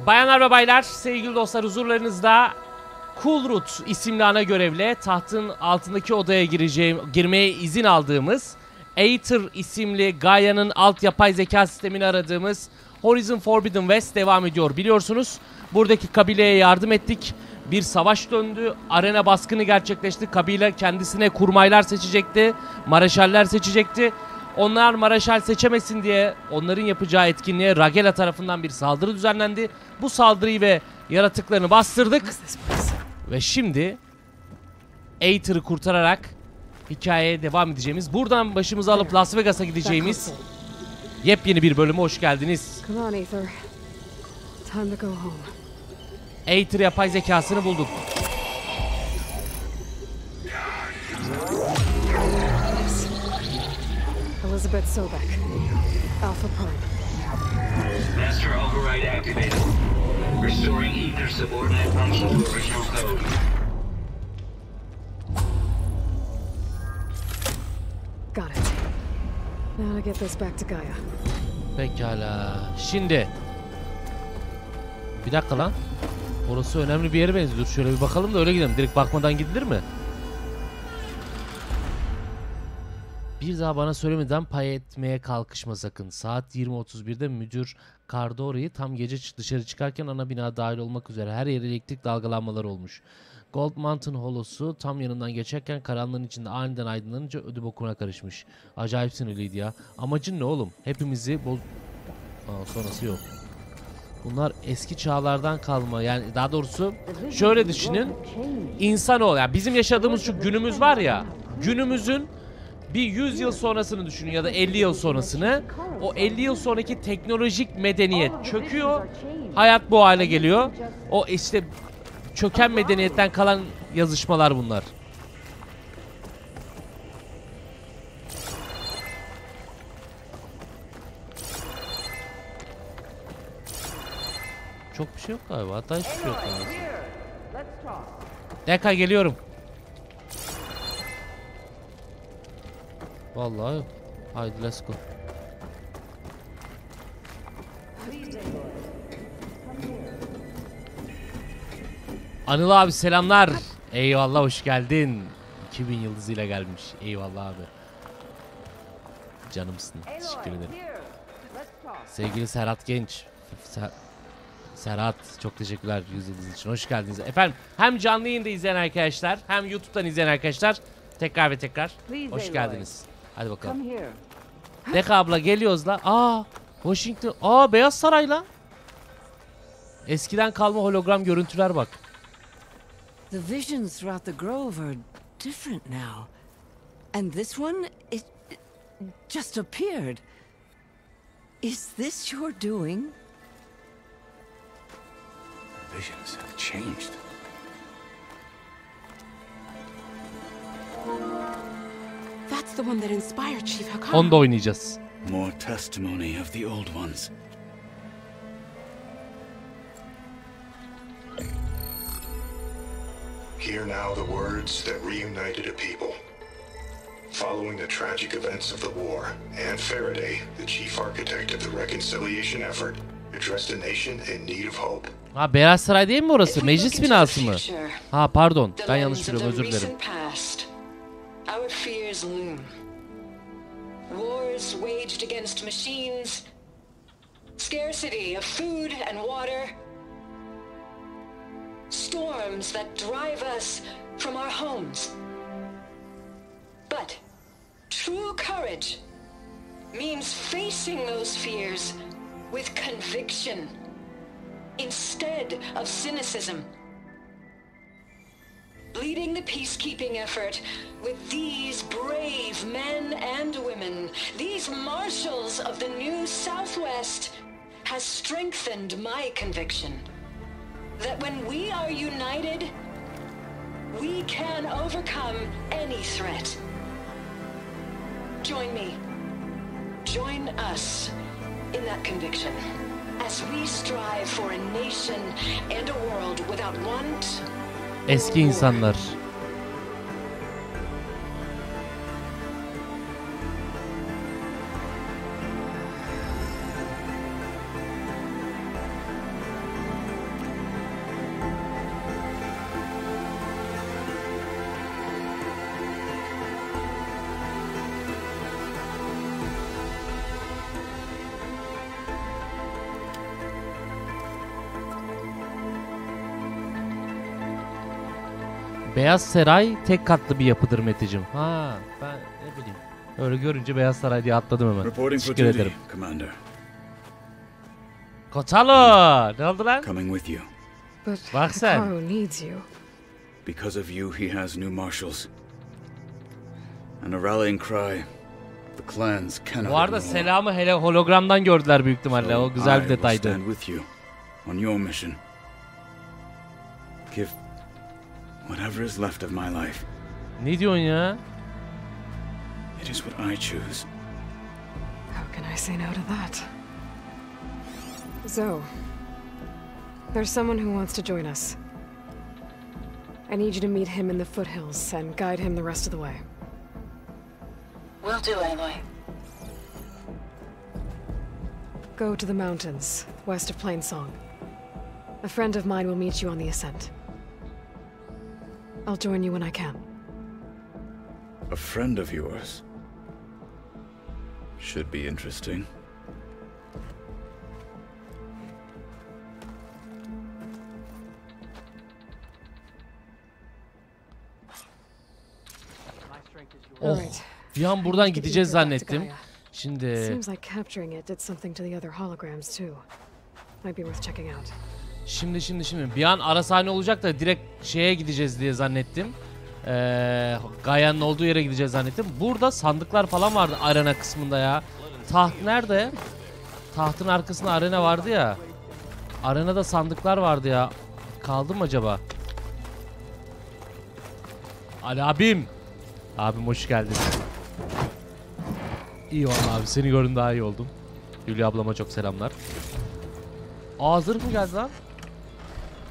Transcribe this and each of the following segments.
Bayanlar ve baylar, sevgili dostlar, huzurlarınızda Kulrut isimli ana görevle tahtın altındaki odaya girmeye izin aldığımız, Aether isimli Gaia'nın alt yapay zeka sistemini aradığımız Horizon Forbidden West devam ediyor. Biliyorsunuz, buradaki kabileye yardım ettik. Bir savaş döndü, arena baskını gerçekleşti. Kabile kendisine kurmaylar seçecekti, mareşaller seçecekti. Onlar mareşal seçemesin diye onların yapacağı etkinliğe Ragela tarafından bir saldırı düzenlendi. Bu saldırıyı ve yaratıklarını bastırdık. Ve şimdi Aether'ı kurtararak hikayeye devam edeceğimiz, buradan başımızı alıp Las Vegas'a gideceğimiz yepyeni bir bölüme hoş geldiniz. Aether yapay zekasını bulduk. Elizabeth Sobek, Alpha Prime. Master override activated. Restoring Aether subordinate function to original code. Got it. Now to get this back to Gaia. Pekala. Şimdi. Bir dakika lan. Orası önemli bir yere benziyor. Dur şöyle bir bakalım da öyle gidelim. Direkt bakmadan gidilir mi? Bir daha bana söylemeden pay etmeye kalkışma sakın. Saat 20.31'de müdür Cardori'yi tam gece dışarı çıkarken ana bina dahil olmak üzere her yere elektrik dalgalanmaları olmuş. Gold Mountain holosu tam yanından geçerken karanlığın içinde aniden aydınlanınca ödü bokuna karışmış. Acayip sinirliydi ya. Amacın ne oğlum? Hepimizi sonrası yok. Bunlar eski çağlardan kalma, yani daha doğrusu şöyle düşünün. İnsanoğlu, yani bizim yaşadığımız şu günümüz var ya, günümüzün bir 100 yıl sonrasını düşünün ya da 50 yıl sonrasını. O 50 yıl sonraki teknolojik medeniyet çöküyor. Hayat bu hale geliyor. O işte çöken medeniyetten kalan yazışmalar bunlar. Çok bir şey yok galiba. Hatta hiçbir şey yok galiba. Dakika geliyorum. Vallahi yok. Haydi let's go. Anıl abi selamlar. Eyvallah, hoş geldin. 2000 yıldızıyla gelmiş. Eyvallah abi. Canımsın. Teşekkür ederim. Sevgili Serhat Genç. Serhat çok teşekkürler 100 yıldız için. Hoş geldiniz. Efendim hem canlı yayında izleyen arkadaşlar hem YouTube'dan izleyen arkadaşlar tekrar ve tekrar hoş geldiniz. Hadi bakalım. Deka abla geliyoruz la. Aa, Washington. Aa, Beyaz Saray la. Eskiden kalma hologram görüntüler bak. The visions throughout the grove are different now. And this one, it just appeared. Is this your doing? Visions have changed. That's the one that inspired Chief Hakan. Onu da oynayacağız. More testimony of the old ones. Hear now the words that reunited a people. Following the tragic events of the war, Anne Faraday, the chief architect of the reconciliation effort, addressed a nation in need of hope. Ha, Beyaz Saray değil mi orası? Meclis binası mı? Ha pardon, ben yanlış biliyorum, özür dilerim. Our fears loom. Wars waged against machines, scarcity of food and water, storms that drive us from our homes. But true courage means facing those fears with conviction instead of cynicism. Leading the peacekeeping effort with these brave men and women, these marshals of the new Southwest, has strengthened my conviction that when we are united, we can overcome any threat. Join me. Join us in that conviction as we strive for a nation and a world without want. Eski insanlar. Beyaz Saray tek katlı bir yapıdır Meteciğim. Ha, ben ne bileyim. Öyle görünce Beyaz Saray diye atladım hemen. Reporting for Teşekkür duty, ederim. Commander. Kotalo! Ne oldu lan? Coming with you. But Bak sen. Hikaru needs you. Because of you, he has new marshals. And a rallying cry. The clans cannot Bu arada ignore. selamı hele hologramdan gördüler büyük ihtimalle. O So güzel I bir will detaydı. stand with you on your mission. Give whatever is left of my life. Ne diyorsun ya? It is what I choose. How can I say no to that? Zoe, there's someone who wants to join us. I need you to meet him in the foothills and guide him the rest of the way. Will do, Aloy. Go to the mountains, west of Plainsong. A friend of mine will meet you on the ascent. I'll join you when I can. A friend of yours. Should be interesting. Oh, Alright. bir an buradan gideceğiz zannettim. Şimdi Seems like capturing it did something to the other holograms too. Might be worth checking out. Şimdi bir an ara sahne olacak da direkt şeye gideceğiz diye zannettim. Gaia'nın olduğu yere gideceğiz zannettim. Burada sandıklar falan vardı arena kısmında ya. Taht nerede? Tahtın arkasında arena vardı ya. Arenada sandıklar vardı ya. Kaldı mı acaba? Ali abim. Abim hoş geldin. İyi vallahi abi, seni gördüm daha iyi oldum. Hülya ablama çok selamlar. Aa, zırh mı geldi lan?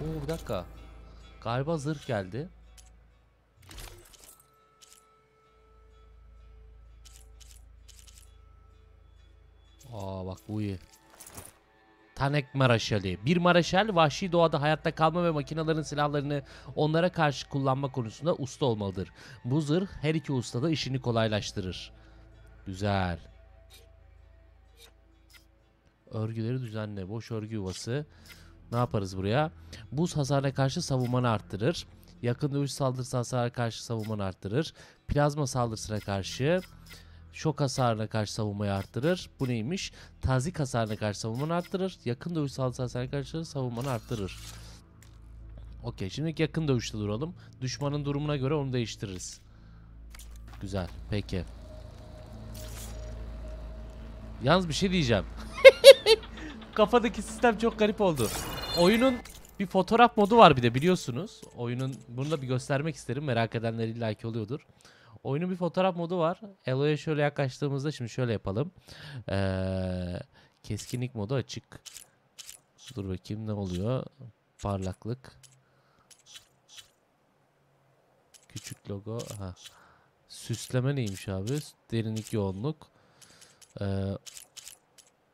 Oo, bir dakika. Galiba zırh geldi. Aa bak, bu iyi. Tanek Maraşali. Bir Maraşal vahşi doğada hayatta kalma ve makinelerin silahlarını onlara karşı kullanma konusunda usta olmalıdır. Bu zırh her iki usta da işini kolaylaştırır. Güzel. Örgüleri düzenle. Boş örgü yuvası. Ne yaparız buraya? Buz hasarına karşı savunmanı arttırır. Yakın dövüş saldırısı hasarına karşı savunmanı arttırır. Plazma saldırısına karşı, şok hasarına karşı savunmayı arttırır. Bu neymiş? Tazik hasarına karşı savunmanı arttırır. Yakın dövüş saldırısı hasarına karşı savunmanı arttırır. Okey, şimdi yakın dövüşte duralım. Düşmanın durumuna göre onu değiştiririz. Güzel, peki. Yalnız bir şey diyeceğim. Kafadaki sistem çok garip oldu. Oyunun bir fotoğraf modu var bir de, biliyorsunuz. Oyunun, bunu da bir göstermek isterim. Merak edenler illaki oluyordur. Oyunun bir fotoğraf modu var. Aloy'a şöyle yaklaştığımızda, şimdi şöyle yapalım. Keskinlik modu açık. Dur bakayım ne oluyor. Parlaklık. Küçük logo. Aha. Süsleme neymiş abi? Derinlik, yoğunluk.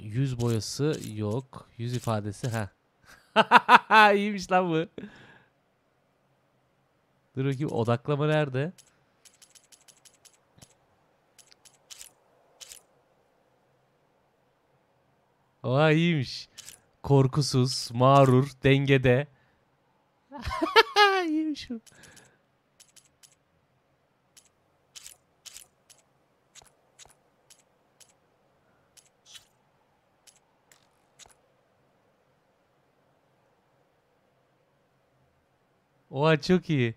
Yüz boyası yok. Yüz ifadesi. Ha. İyiymiş lan bu. Dur bakayım, odaklama nerede? Oha, iyiymiş. Korkusuz, mağrur, dengede. İyiymiş bu. Oha, çok iyi.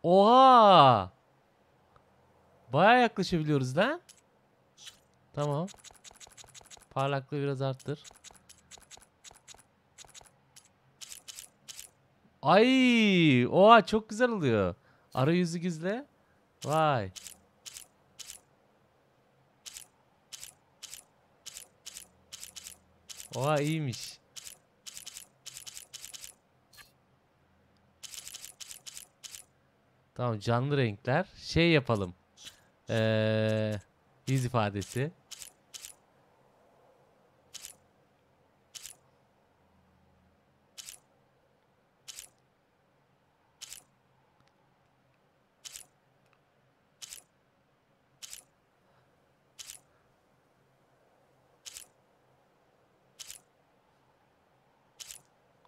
Oha! Bayağı yaklaşabiliyoruz lan. Tamam. Parlaklığı biraz arttır. Ay! Oha, çok güzel oluyor. Arayüzü gizle. Vay. Oha, iyiymiş. Tamam, canlı renkler. Şey yapalım. Yüz ifadesi.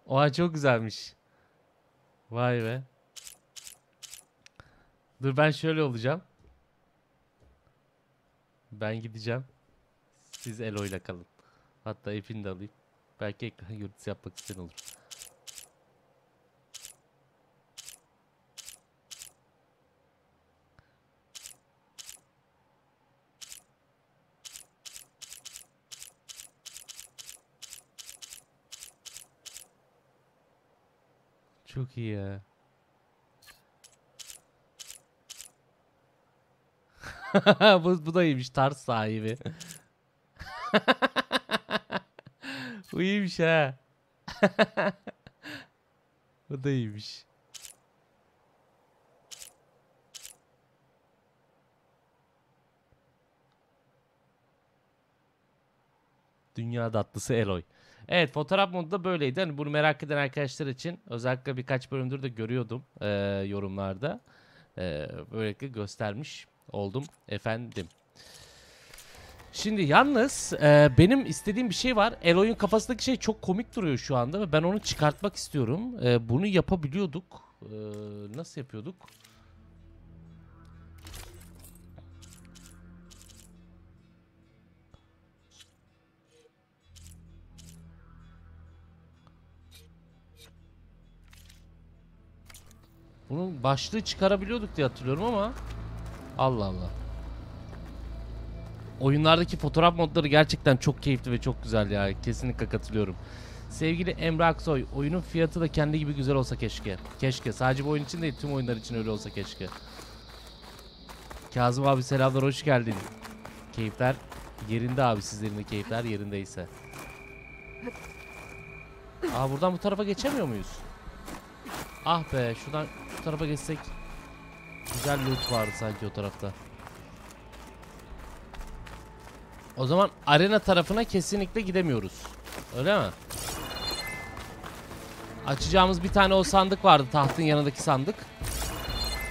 Oha çok güzelmiş. Vay be. Dur ben şöyle olacağım. Ben gideceğim. Siz Aloy'la kalın. Hatta ipini de alayım. Belki ekran görüntüsü yapmak isteyen olur. Çok iyi ya. bu da iyiymiş, tarz sahibi. Bu iyiymiş ha. Bu da iyiymiş. Dünya tatlısı Aloy. Evet, fotoğraf modu da böyleydi. Hani bunu merak eden arkadaşlar için özellikle birkaç bölümdür de görüyordum yorumlarda. Böylelikle göstermiş oldum efendim. Şimdi yalnız benim istediğim bir şey var. Aloy'un kafasındaki şey çok komik duruyor şu anda ve ben onu çıkartmak istiyorum. Bunu yapabiliyorduk. Nasıl yapıyorduk? Bunun başlığı çıkarabiliyorduk diye hatırlıyorum ama Allah Allah. Oyunlardaki fotoğraf modları gerçekten çok keyifli ve çok güzel ya. Kesinlikle katılıyorum. Sevgili Emre Aksoy, oyunun fiyatı da kendi gibi güzel olsa keşke. Keşke. Sadece bu oyun için değil, tüm oyunlar için öyle olsa keşke. Kazım abi selamlar, hoş geldin. Keyifler yerinde abi, sizlerin de keyifler yerindeyse. Aa, buradan bu tarafa geçemiyor muyuz? Ah be, şuradan şu tarafa geçsek. Güzel loot vardı sanki o tarafta. O zaman arena tarafına kesinlikle gidemiyoruz. Öyle mi? Açacağımız bir tane o sandık vardı, tahtın yanındaki sandık.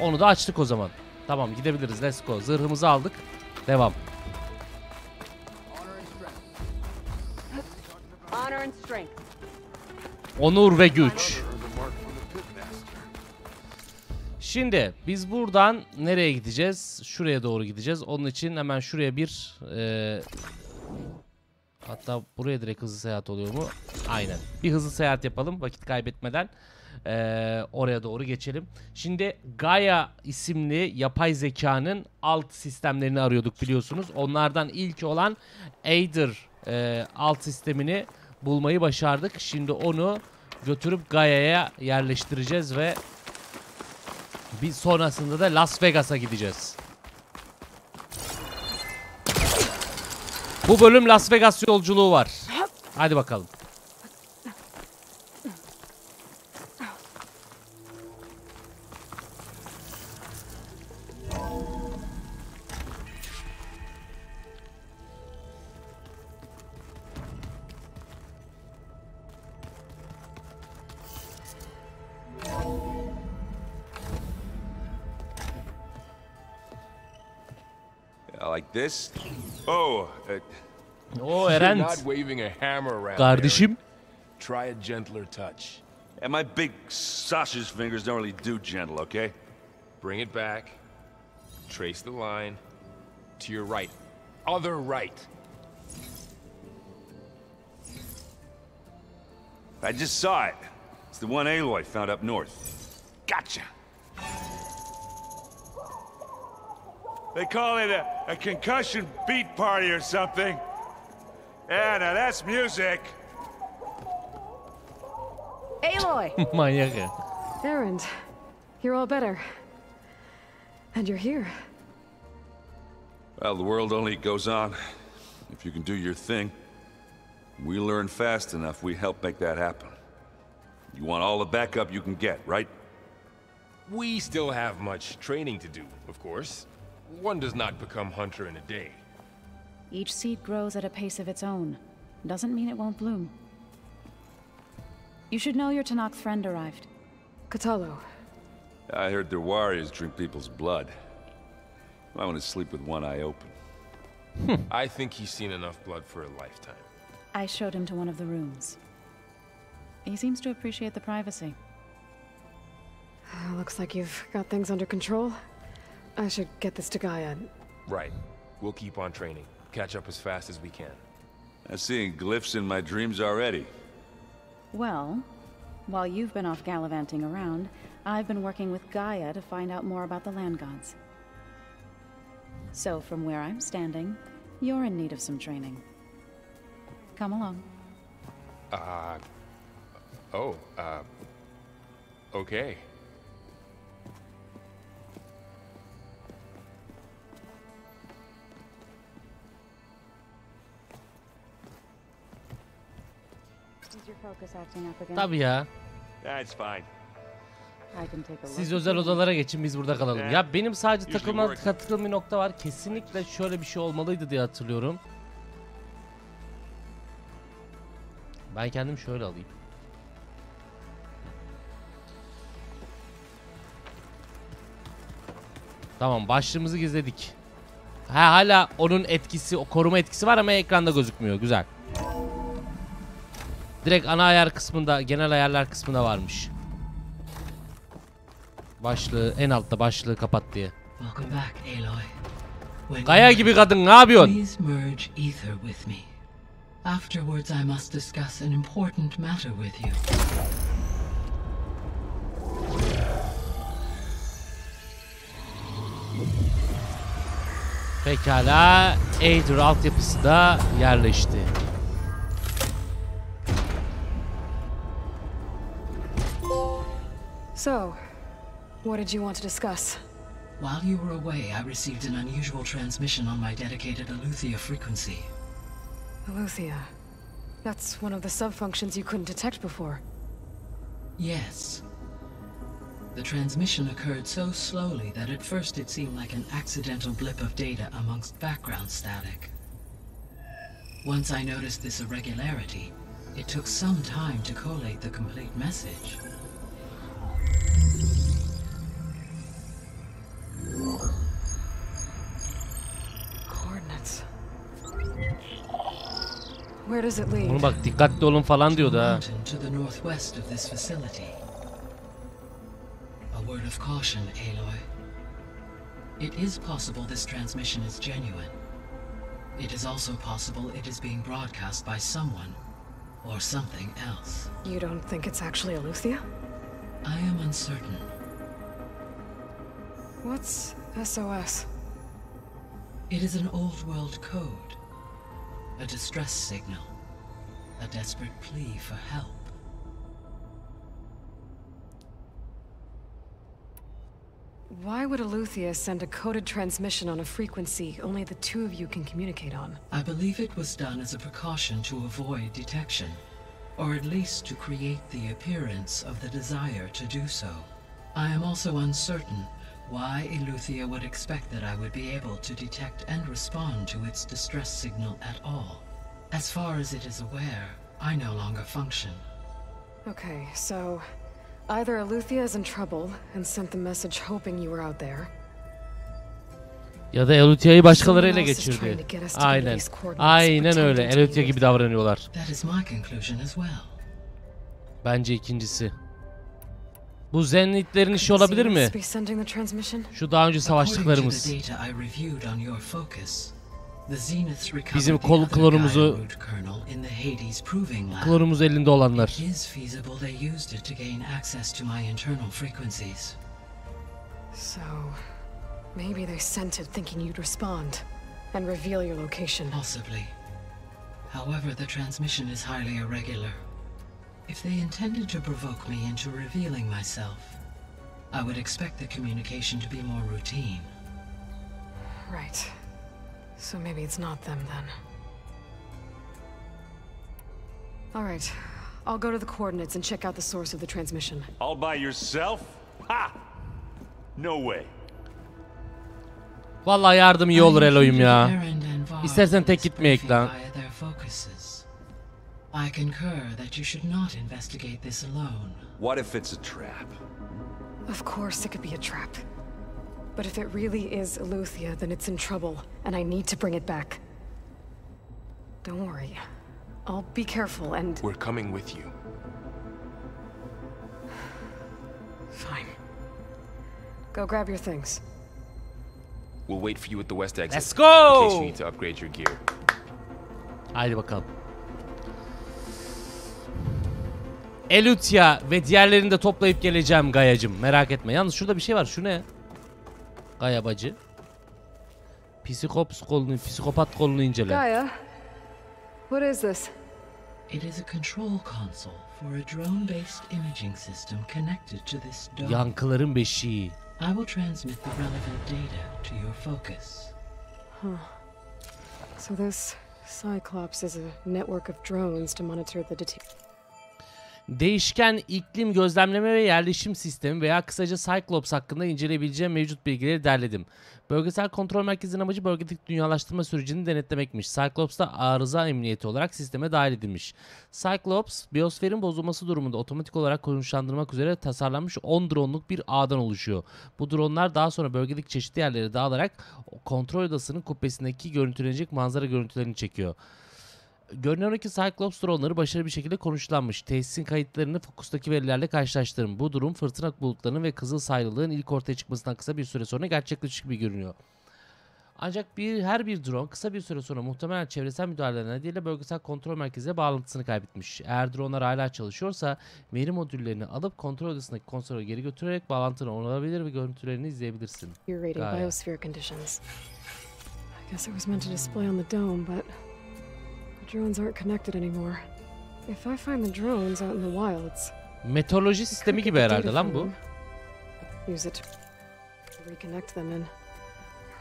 Onu da açtık o zaman. Tamam, gidebiliriz, let's go. Zırhımızı aldık. Devam. Onur ve güç. Şimdi biz buradan nereye gideceğiz? Şuraya doğru gideceğiz. Onun için hemen şuraya bir hatta buraya direkt hızlı seyahat oluyor mu? Aynen. Bir hızlı seyahat yapalım vakit kaybetmeden. Oraya doğru geçelim. Şimdi Gaia isimli yapay zekanın alt sistemlerini arıyorduk biliyorsunuz. Onlardan ilki olan Aether alt sistemini bulmayı başardık. Şimdi onu götürüp Gaia'ya yerleştireceğiz ve bir sonrasında da Las Vegas'a gideceğiz. Bu bölüm Las Vegas yolculuğu var. Hadi bakalım. Like this? Oh, O You're Eren not waving a hammer around. kardeşim. Try a gentler touch. and my big sausage fingers don't really do gentle, okay? Bring it back. Trace the line. To your right. Other right. I just saw it. It's the one Aloy found up north. Gotcha! They call it a concussion beat party or something. Yeah, now that's music. Aloy! Manyak ya. Erend, you're all better. And you're here. Well, the world only goes on if you can do your thing. We learn fast enough, we help make that happen. You want all the backup you can get, right? We still have much training to do, of course. One does not become hunter in a day. Each seed grows at a pace of its own. Doesn't mean it won't bloom. You should know your Tanakh friend arrived. Katalo. I heard their warriors drink people's blood. I want to sleep with one eye open. I think he's seen enough blood for a lifetime. I showed him to one of the rooms. He seems to appreciate the privacy. Looks like you've got things under control. I should get this to Gaia. Right. We'll keep on training. Catch up as fast as we can. I'm seeing glyphs in my dreams already. Well, while you've been off gallivanting around, I've been working with Gaia to find out more about the land gods. So from where I'm standing, you're in need of some training. Come along. Okay. Is your focus acting up again? Tabii ya. That's fine. I can take a look. Siz özel odalara geçin, biz burada kalalım. Ya benim sadece takıldığım bir nokta var. Kesinlikle şöyle bir şey olmalıydı diye hatırlıyorum. Ben kendim şöyle alayım. Tamam, başlığımızı gizledik. Hala onun etkisi, o koruma etkisi var ama ekranda gözükmüyor. Güzel. Direkt ana ayar kısmında, genel ayarlar kısmında varmış. Başlığı en altta, başlığı kapat diye. Kaya gibi kadın, ne yapıyorsun? Afterwards, I must discuss an important matter with you. Pekala, Aether altyapısı da yerleşti. So, what did you want to discuss? While you were away, I received an unusual transmission on my dedicated Aletheia frequency. Aletheia. That's one of the sub-functions you couldn't detect before. Yes. The transmission occurred so slowly that at first it seemed like an accidental blip of data amongst background static. Once I noticed this irregularity, it took some time to collate the complete message. Coordinates. Where does it lead? Bunu bak, dikkatli olun falan diyordu ha. To the northwest of this facility. A word of caution, Aloy. It is possible this transmission is genuine. It is also possible it is being broadcast by someone or something else. You don't think it's actually Aletheia? I am uncertain. What's SOS? It is an old world code. A distress signal. A desperate plea for help. Why would Aletheia send a coded transmission on a frequency only the two of you can communicate on? I believe it was done as a precaution to avoid detection, or at least to create the appearance of the desire to do so. I am also uncertain why Aletheia would expect that I would be able to detect and respond to its distress signal at all. As far as it is aware, I no longer function. Okay, so either Aletheia is in trouble and sent the message hoping you were out there. Ya da Aletheia'yı başkaları ele geçirdi. Aynen. Aynen öyle. Aletheia gibi davranıyorlar. That is my conclusion as well. Bence ikincisi. Bu Zenitlerin işi olabilir mi? Şu daha önce savaştıklarımız. Bizim klonumuz elinde olanlar. So, maybe they sent it thinking you'd respond and reveal your location. Possibly. However, the transmission is highly irregular. If they intended to provoke me into revealing myself, I would expect the communication to be more routine. Right. So maybe it's not them then. All right. I'll go to the coordinates and check out the source of the transmission. All by yourself? Ha! No way. Vallahi yardım iyi olur Aloy'um ya. İstersen tek gitmeyek lan. I concur that you should not investigate this alone. What if it's a trap? Of course it could be a trap. But if it really is Aletheia, then it's in trouble, and I need to bring it back. Don't worry. I'll be careful and... We're coming with you. Go grab your things. We'll wait for you at the west exit. Let's go! In case you need to upgrade your gear. Haydi bakalım. Elutya ve diğerlerini de toplayıp geleceğim Gayacım. Merak etme. Yalnız şurada bir şey var. Şu ne? Gaya bacı. Psikopat kolunu incele. Gaia, what is this? It is a control console for a drone-based imaging system connected to this dome. Yankıların beşiği. I will transmit the relevant data to your focus. Huh. So this Cyclops is a network of drones to monitor the Değişken iklim gözlemleme ve yerleşim sistemi veya kısaca Cyclops hakkında inceleyebileceğim mevcut bilgileri derledim. Bölgesel kontrol merkezinin amacı bölgedeki dünyalaştırma sürecini denetlemekmiş. Cyclops da arıza emniyeti olarak sisteme dahil edilmiş. Cyclops, biyosferin bozulması durumunda otomatik olarak konuşlandırmak üzere tasarlanmış 10 droneluk bir ağdan oluşuyor. Bu dronlar daha sonra bölgedeki çeşitli yerlere dağılarak kontrol odasının kubbesindeki görüntülenecek manzara görüntülerini çekiyor. Görünen o ki Cyclops dronları başarılı bir şekilde konuşlanmış. Tesisin kayıtlarını fokustaki verilerle karşılaştırın. Bu durum fırtına bulutlarının ve kızıl sayrılığın ilk ortaya çıkmasından kısa bir süre sonra gerçekleşecek gibi görünüyor. Ancak her bir drone kısa bir süre sonra muhtemelen çevresel müdahaleler nedeniyle bölgesel kontrol merkeziyle bağlantısını kaybetmiş. Eğer dronelar hala çalışıyorsa veri modüllerini alıp kontrol odasındaki konsolü geri götürerek bağlantını onarabilir ve görüntülerini izleyebilirsin. biosphere conditions. I guess it was meant to display on the dome, but the drones aren't connected anymore. If I find the drones out in the wilds, meteoroloji sistemi gibi herhalde lan bu. Use it to reconnect them and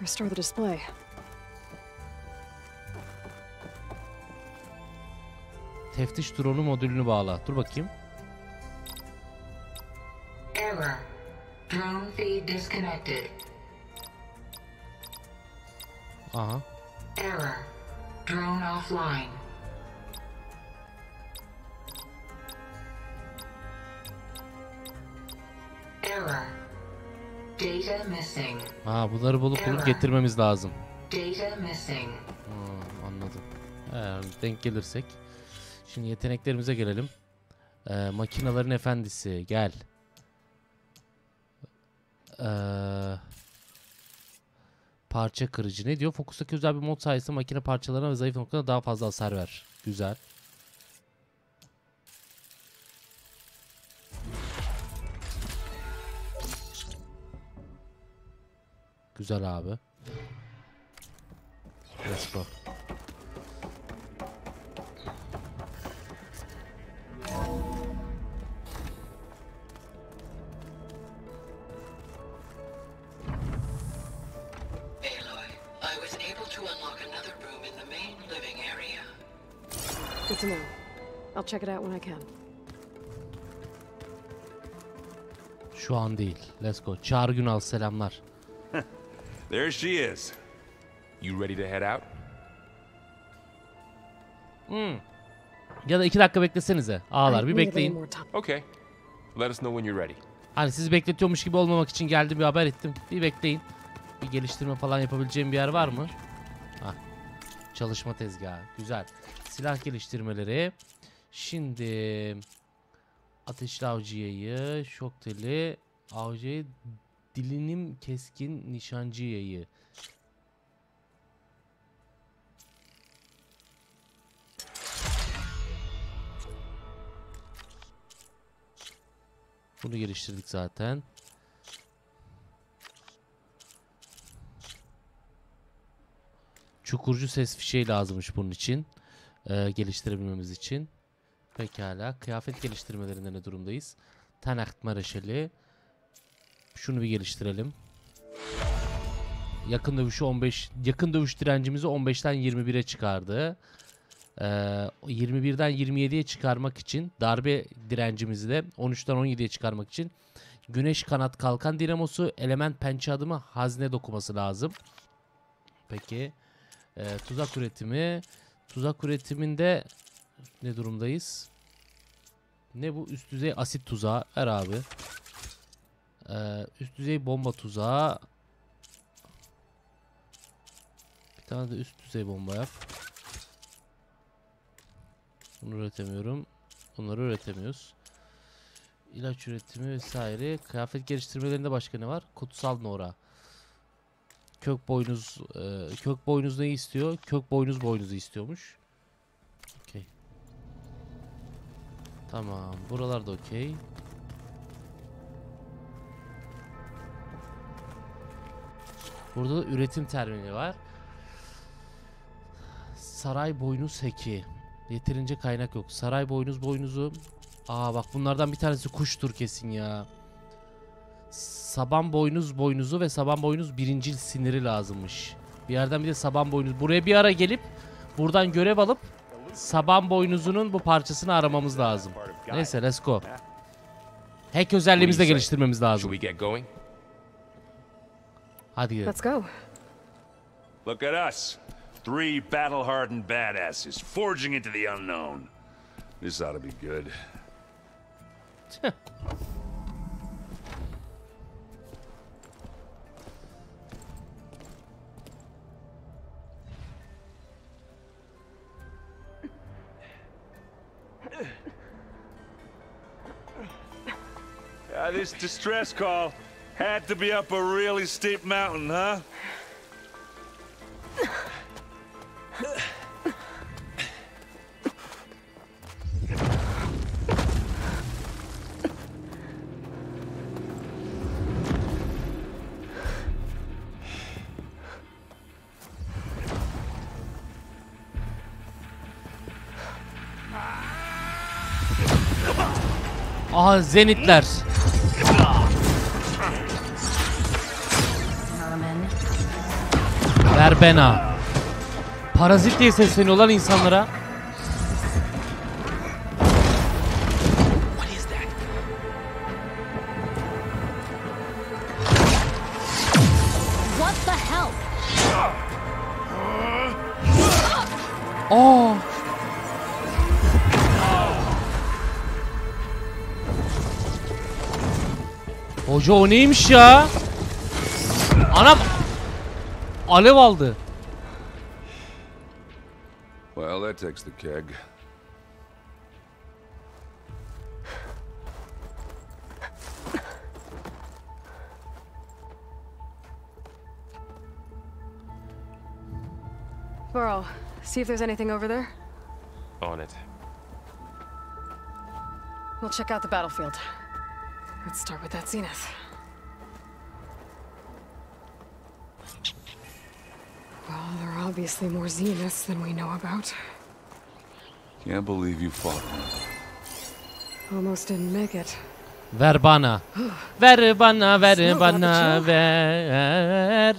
restore the display. Teftiş drone'u modülünü bağla. Dur bakayım. Error. Drone feed disconnected. Aha. Error. Drone offline. Error. Data missing. Bunları bulup getirmemiz lazım. Data missing. Anladım. Denk gelirsek. Şimdi yeteneklerimize gelelim. Makinelerin efendisi. Gel. Parça kırıcı. Ne diyor? Fokustaki özel bir mod sayesinde makine parçalarına ve zayıf noktalarına daha fazla hasar ver. Güzel. Güzel abi. Let's go. Good to know. I'll check it out when I can. Şu an değil. Let's go. Çağrı Günal selamlar. There she is. You ready to head out? Ya da 2 dakika beklesenize. Ağlar bir bekleyin. Okay. Let us know when you're ready. Hani sizi bekletiyormuş gibi olmamak için geldim, bir haber ettim. Bir bekleyin. Bir geliştirme falan yapabileceğim bir yer var mı? Çalışma tezgahı. Güzel. Silah geliştirmeleri. Şimdi ateşli avcı şok teli, avcı dilinim keskin nişancı yayı. Bunu geliştirdik zaten. Çukurcu ses fişeği lazımmış bunun için. Geliştirebilmemiz için. Pekala. Kıyafet geliştirmelerinde ne durumdayız? Tanacht Mareşali. Şunu bir geliştirelim. Yakın dövüşü 15. Yakın dövüş direncimizi 15'ten 21'e çıkardı. 21'den 27'ye çıkarmak için darbe direncimizi de 13'ten 17'ye çıkarmak için güneş kanat kalkan dinamosu, element pençe adımı, hazne dokuması lazım. Peki. Tuzak üretimi. Tuzak üretiminde ne durumdayız? Ne bu? Üst düzey asit tuzağı. Ver abi. Üst düzey bomba tuzağı. Bir tane de üst düzey bomba yap. Bunu üretemiyorum. Bunları üretemiyoruz. ilaç üretimi vesaire. Kıyafet geliştirmelerinde başka ne var? Kutsal Nora. Kök boynuz neyi istiyor? Kök boynuzu istiyormuş. Okey. Tamam. Buralarda okey. Burada da üretim terminali var. Saray boynuz heki. Yeterince kaynak yok. Saray boynuzu. Aa bak bunlardan bir tanesi kuştur kesin ya. Saban boynuzu ve saban boynuz birincil siniri lazımmış. Bir yerden bir de saban boynuz. Buraya bir ara gelip buradan görev alıp saban boynuzunun bu parçasını aramamız lazım. Neyse let's go. Hack özelliğimizi de geliştirmemiz lazım. Hadi gidelim. Let's go. Look at us. 3 battle-hardened badasses forging into the unknown. This ought to be good. This distress call had to be up a really steep mountain, huh? Aha zenitler. Verbena. Parazit diye sesleniyorlar insanlara. What the hell? Aa. Hoca o neymiş ya? Anam. Alev aldı. Well, that takes the keg. Burrow, see if there's anything over there. On it. We'll check out the battlefield. Let's start with that zenith. Well, there are obviously more zeniths than we know about. Can't believe you fought one. Almost didn't make it. Ver bana. Ver bana, ver bana, ver.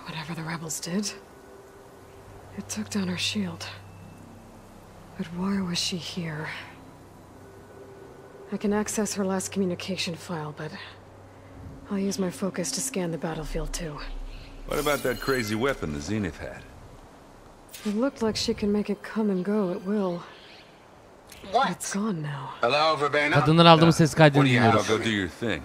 Whatever the rebels did, it took down her shield. But why was she here? I can access her last communication file, but I'll use my focus to scan the battlefield too. What about that crazy weapon the Zenith had? It looked like she can make it come and go at will. But it's gone now. Hello, Verbena. Kadından aldığımız ses kaydını dinliyoruz. Go do your thing.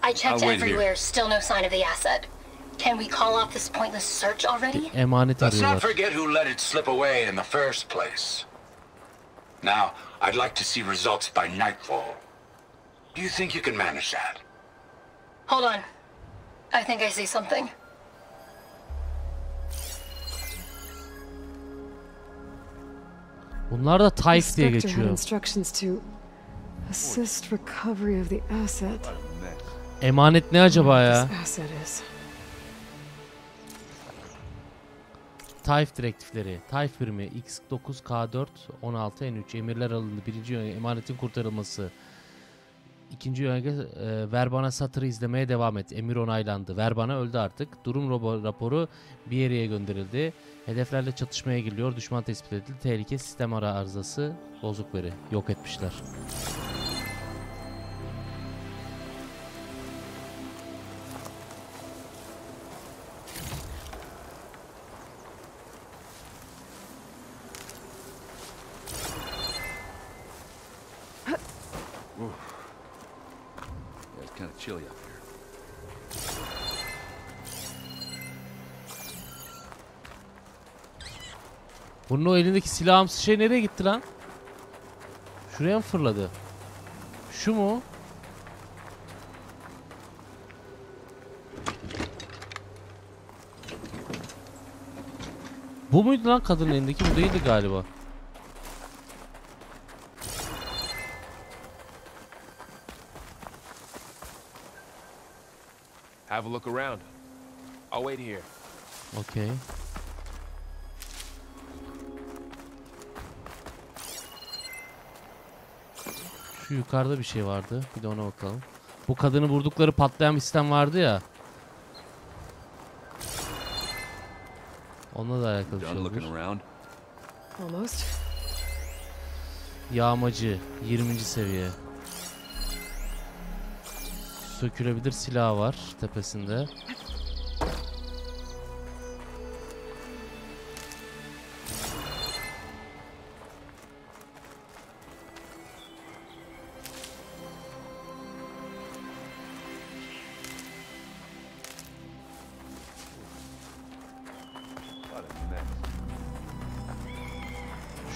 I checked everywhere, still no sign of the asset. Can we call off this pointless search already? Emanet Let's not arıyorlar. forget who let it slip away in the first place. Now, I'd like to see results by nightfall. Do you think you can manage that? Hold on. I think I see something. Bunlar da Tayf diye Inspector had geçiyor. instructions to assist recovery of the asset. Emanet ne acaba ya? This asset is. Tayf direktifleri. Tayf birimi X9 K4 16 N3 emirler alındı. Birinci yönerge emanetin kurtarılması. İkinci yönerge ver bana satırı izlemeye devam et. Emir onaylandı. Ver bana öldü artık. Durum raporu bir yere gönderildi. Hedeflerle çatışmaya giriliyor. Düşman tespit edildi. Tehlike sistem arızası. Bozuk veri. Yok etmişler. Kind of chilly up here. Bunun o elindeki silahımsı şey nereye gitti lan? Şuraya mı fırladı? Şu mu? Bu muydu lan kadının elindeki? Bu değildi galiba. Have a look around. I'll wait here. Okay. Şu yukarıda bir şey vardı. Bir de ona bakalım. Bu kadını vurdukları patlayan bir sistem vardı ya. Onunla da alakalı bir şey olabilir. Almost. Yağmacı 20. seviye. Sökülebilir silah var tepesinde.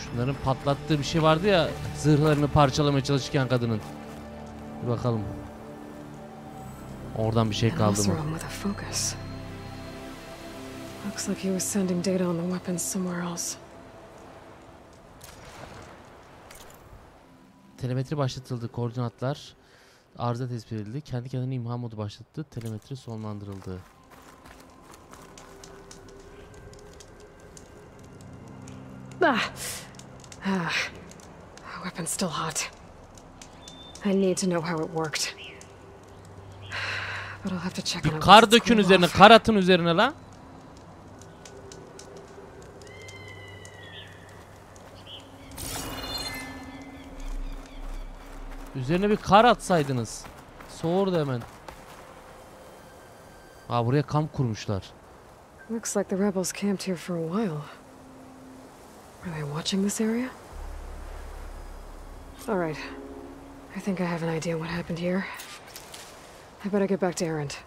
Şunların patlattığı bir şey vardı ya, zırhlarını parçalamaya çalışırken kadının. Bir bakalım. Oradan bir şey kaldı mı? Looks like he was sending data on the weapons somewhere else. Telemetri başlatıldı. Koordinatlar arıza tespit edildi. Kendi kendine imha modu başlattı. Telemetri sonlandırıldı. Weapon's still hot. I need to know how it worked. But I'll have to check on it. Bir kar dökün üzerine, kar atın üzerine la. Üzerine bir kar atsaydınız. Soğurdu hemen. Aa, buraya kamp kurmuşlar. Looks like the rebels camped here for a while. Are they watching this area? All right. I think I have an idea what happened here. I better get back to Erend.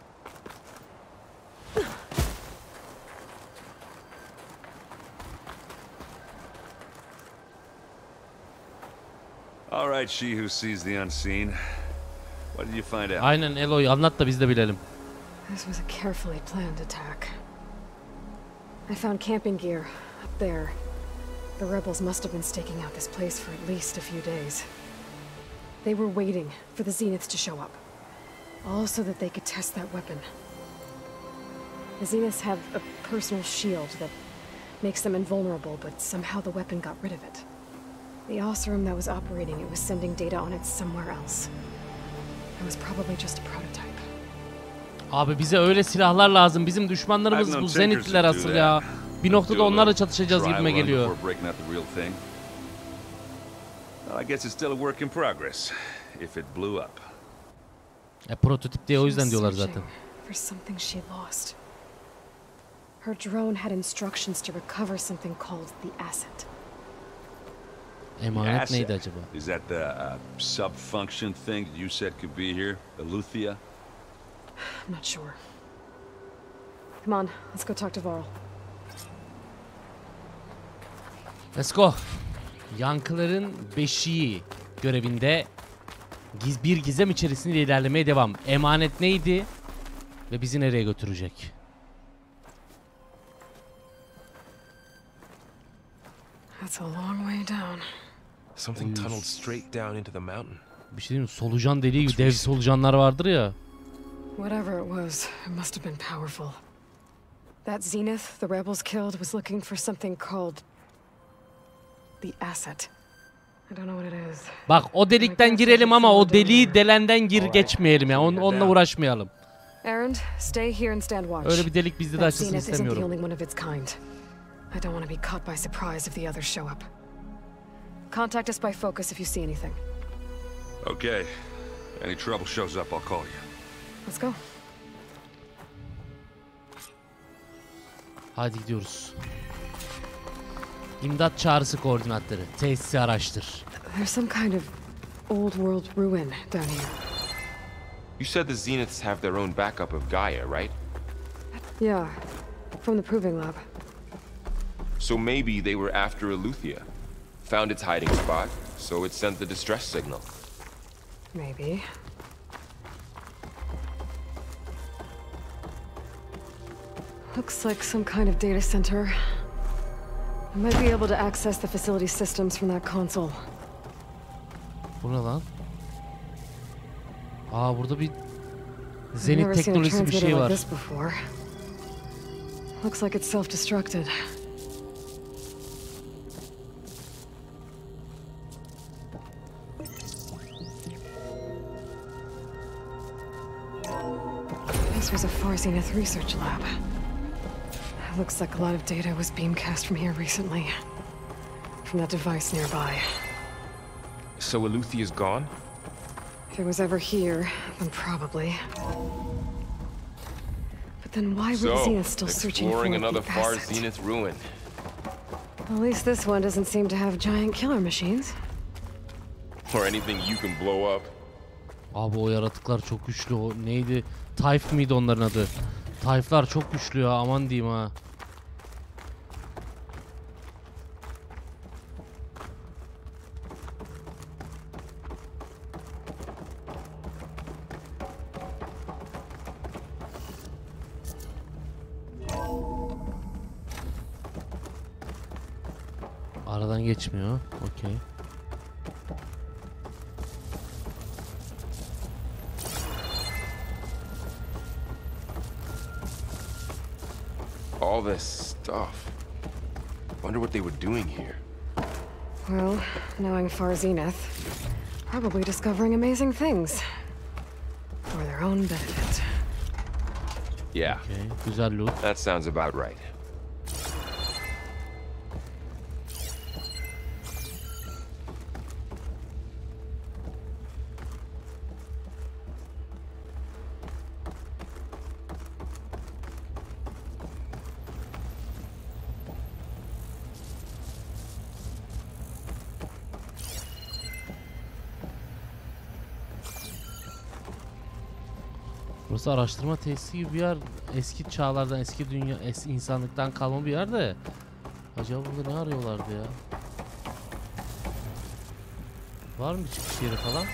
All right, she who sees the unseen. What did you find out? Aynen Aloy, anlat da biz de bilelim. This was a carefully planned attack. I found camping gear up there. The rebels must have been staking out this place for at least a few days. They were waiting for the Zeniths to show up. All so that they could test that weapon. The Zeniths have a personal shield that makes them invulnerable, but somehow the weapon got rid of it. The Osram that was operating it was sending data on it somewhere else. It was probably just a prototype. Abi bize öyle silahlar lazım. Bizim düşmanlarımız bu Zenitliler asıl ya. Bir noktada onlarla çatışacağız gibime geliyor. I guess it's still a work in progress. If it blew up. Prototip diye o yüzden diyorlar zaten. For something she lost. Her drone had instructions to recover something called the asset. Emanet neydi acaba? Is that the sub-function thing you said could be here? Aletheia? I'm not sure. Come on, let's go talk to Varl. Let's go. Yankıların beşiği görevinde bir gizem içerisinde ilerlemeye devam. Emanet neydi ve bizi nereye götürecek? That's a long way down. Something tunneled straight down into the mountain. Bir şey diyeyim mi? Solucan deliği gibi dev solucanlar vardır ya. Whatever it was, it must have been powerful. That Zenith the rebels killed was looking for something called the asset. I don't know what it is. Bak o delikten girelim ama o deliği delenden geçmeyelim ya. Onunla uğraşmayalım. Erend, stay here and stand watch. Öyle bir delik bizde de açılsın istemiyorum. The only one of its kind. I don't want to be caught by surprise if the others show up. Contact us by focus if you see anything. Okay. Any trouble shows up, I'll call you. Let's go. Hadi gidiyoruz. İmdat çağrısı koordinatları. Tesisi araştır. There's some kind of old world ruin down here. You said the Zeniths have their own backup of Gaia, right? Yeah, from the proving lab. So maybe they were after Aletheia. Found its hiding spot, so it sent the distress signal. Maybe. Looks like some kind of data center. I might be able to access the facility systems from that console. Bu ne lan? Aa, burada bir Zenit teknolojisi bir şey var. Looks like it's self-destructed. This was a Far Zenith research lab. Looks like a lot of data was beamcast from here recently. From that device nearby. So Aleuthia's gone? If it was ever here, then probably. But then why would Zenith still searching for exploring another the Far asset? Zenith ruin. At least this one doesn't seem to have giant killer machines. Or anything you can blow up. Abi o yaratıklar çok güçlü. O neydi? Tayf mıydı onların adı? Tayflar çok güçlü ya, aman diyeyim ha. Aradan geçmiyor. Okey. All this stuff. Wonder what they were doing here. Well, knowing Far Zenith, probably discovering amazing things. For their own benefit. Yeah. Okay. Güzel loot. That sounds about right. Burası araştırma tesisi gibi bir yer. Eski çağlardan, eski dünya, eski insanlıktan kalma bir yer de. Acaba burada ne arıyorlardı ya? Var mı çıkış yeri falan?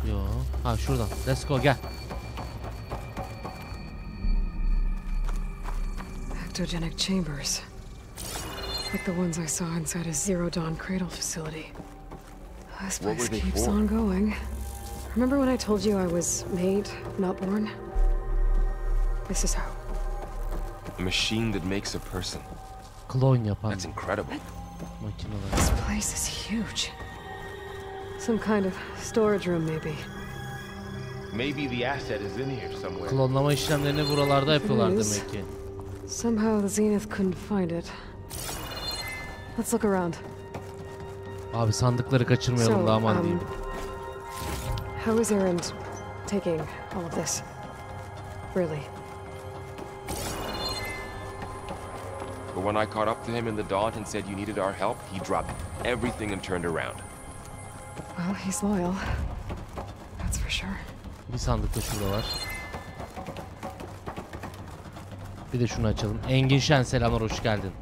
Yo. Ha şuradan. Let's go, gel. Ectogenic chambers. Like the ones I saw inside a Zero Dawn cradle facility. This place keeps on going. Remember when I told you I was made, not born? This is how. A machine that makes a person. Klon yapan. That's incredible. Makineler. This place is huge. Some kind of storage room, maybe. Maybe the asset is in here somewhere. Klonlama işlemlerini buralarda yapıyorlar demek ki. Somehow the Zenith couldn't find it. Let's look around. Abi sandıkları kaçırmayalım da aman diyeyim. How is Erend taking all of this? Really? But when I caught up to him in the dawn and said you needed our help, he dropped everything and turned around. Well, he's loyal. That's for sure. Bir sandık da şurada var. Bir de şunu açalım. Engin Şen, selamlar, hoş geldin.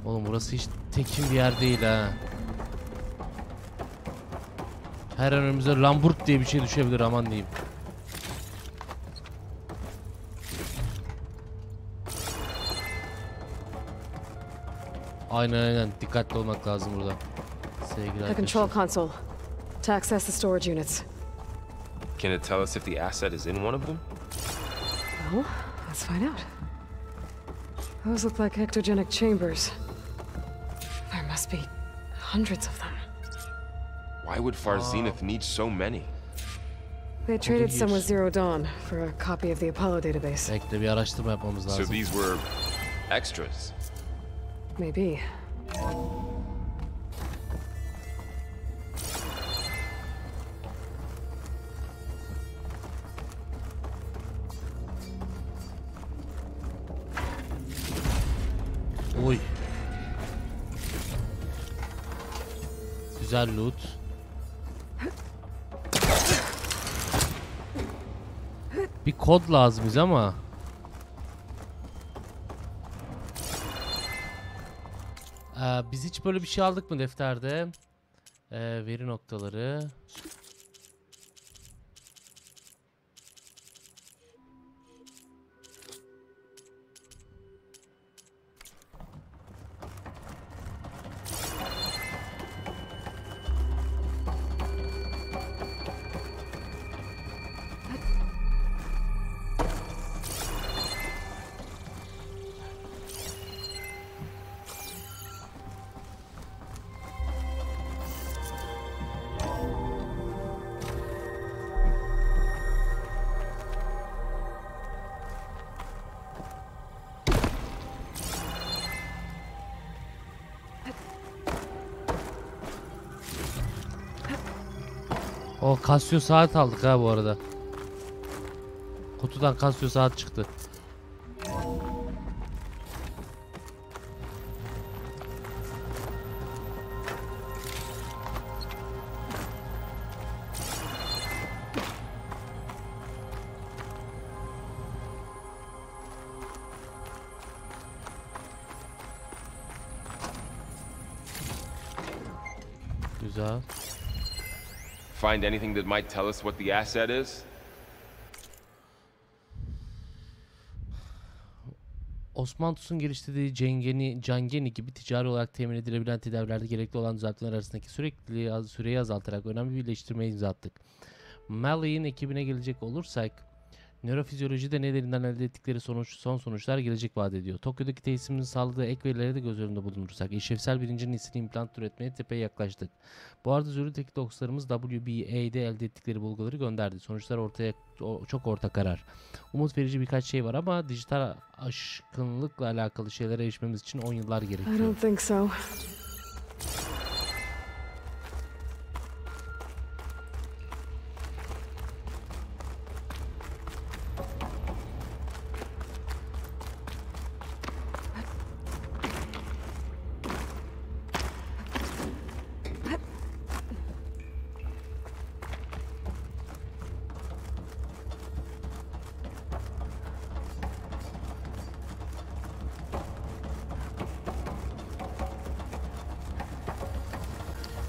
Oğlum burası hiç tekin bir yer değil ha. Her an önümüze Lamburt diye bir şey düşebilir, aman diyeyim. Aynen dikkatli olmak lazım burada. The control console. To access the storage units. Can it tell us if the asset is in one of them? Well, let's find out. Those look like ectogenic chambers. There must be hundreds of them. Why would Far Zenith need so many? They traded some with Zero Dawn for a copy of the Apollo database. Bekle, bir araştırma yapmamız lazım. So these were extras? Maybe. Oy. Güzel loot. Bir kod lazım bize ama. Biz hiç böyle bir şey aldık mı defterde? Veri noktaları. O Casio saat aldık ha bu arada. Kutudan Casio saat çıktı. Güzel. Find anything that might tell us what the asset is? Osmantus'un geliştirdiği cangeni gibi ticari olarak temin edilebilen tedavilerde gerekli olan düzeltmeler arasındaki süreyi azaltarak önemli bir birleştirmeye imza attık. Malley'in ekibine gelecek olursak, nörofizyolojide nelerinden elde ettikleri son sonuçlar gelecek vaat ediyor. Tokyo'daki tesisimizin sağladığı ek verileri de göz önünde bulundurursak, işlevsel birinci nesil implant üretmeye tepeye yaklaştık. Bu arada Zürih'teki dostlarımız WBA'de elde ettikleri bulguları gönderdi. Sonuçlar çok orta karar. Umut verici birkaç şey var ama dijital aşkınlıkla alakalı şeylere erişmemiz için 10 yıllar gerekiyor. I don't think so.